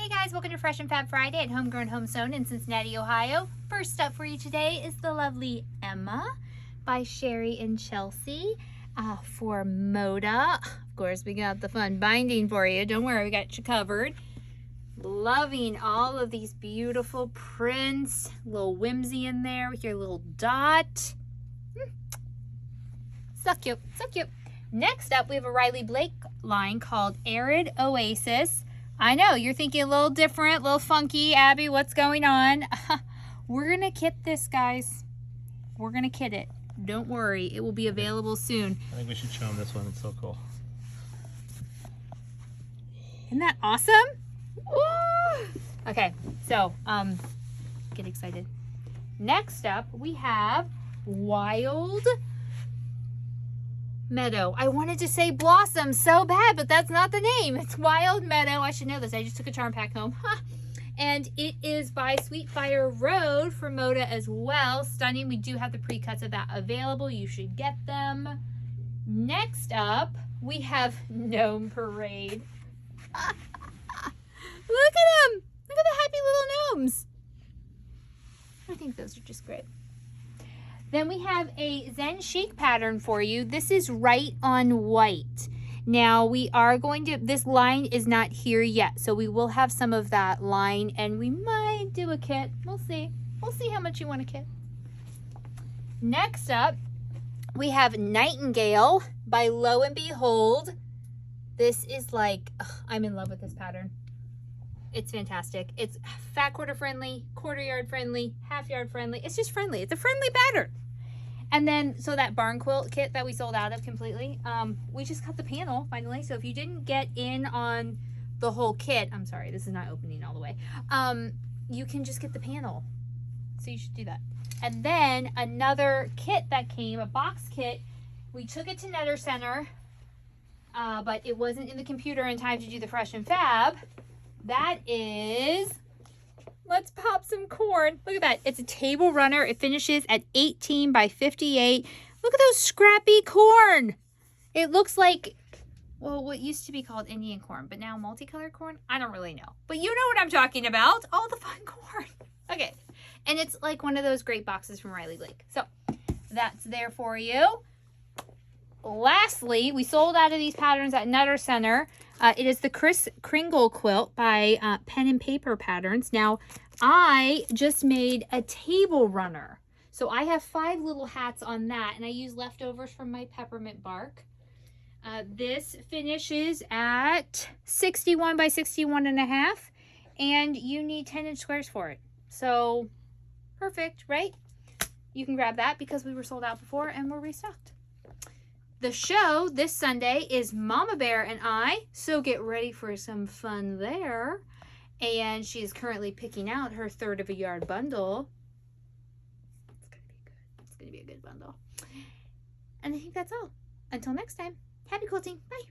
Hey guys, welcome to Fresh and Fab Friday at HomeGrown HomeSewn in Cincinnati, Ohio. First up for you today is the lovely Emma by Sherri and Chelsi for Moda. Of course, we got the fun binding for you. Don't worry, we got you covered. Loving all of these beautiful prints. A little whimsy in there with your little dot. So cute, so cute. Next up, we have a Riley Blake line called Arid Oasis. I know, you're thinking a little different, a little funky. Abby, what's going on? We're going to kit this, guys. We're going to kit it. Don't worry, it will be available soon. I think we should show them this one. It's so cool. Isn't that awesome? Woo! Okay, so, get excited. Next up, we have Wild Meadow. I wanted to say Blossom so bad, but that's not the name. It's Wild Meadow. I should know this. I just took a charm pack home. And it is by Sweetfire Road for Moda as well. Stunning. We do have the pre-cuts of that available. You should get them. Next up, we have Gnome Parade. Look at them. Look at the happy little gnomes. I think those are just great. Then we have a Zen Chic pattern for you. This is right on white. Now we are going to, this line is not here yet, so we will have some of that line and we might do a kit. We'll see. We'll see how much you want a kit. Next up, we have Nightingale by Lo and Behold. This is like, I'm in love with this pattern. It's fantastic. It's fat quarter friendly, quarter yard friendly, half yard friendly. It's just friendly. It's a friendly pattern. And then, so that barn quilt kit that we sold out of completely, we just got the panel finally. So if you didn't get in on the whole kit, I'm sorry, this is not opening all the way. You can just get the panel. So you should do that. And then another kit that came, a box kit, we took it to Netter Center, but it wasn't in the computer in time to do the Fresh and Fab. That is, let's pop some corn. Look at that. It's a table runner. It finishes at 18 by 58. Look at those scrappy corn. It looks like, well, what used to be called Indian corn, but now multicolored corn? I don't really know. But you know what I'm talking about. All the fun corn. Okay. And it's like one of those great boxes from Riley Blake. So that's there for you. Lastly, we sold out of these patterns at Netter Center. It is the Kris Kringle quilt by Pen and Paper Patterns. Now, I just made a table runner. So I have 5 little hats on that, and I use leftovers from my peppermint bark. This finishes at 61 by 61 and a half, and you need 10-inch squares for it. So, perfect, right? You can grab that because we were sold out before and we're restocked. The show this Sunday is Mama Bear and I, so get ready for some fun there. And she is currently picking out her third of a yard bundle. It's gonna be good. It's gonna be a good bundle. And I think that's all. Until next time, happy quilting. Bye.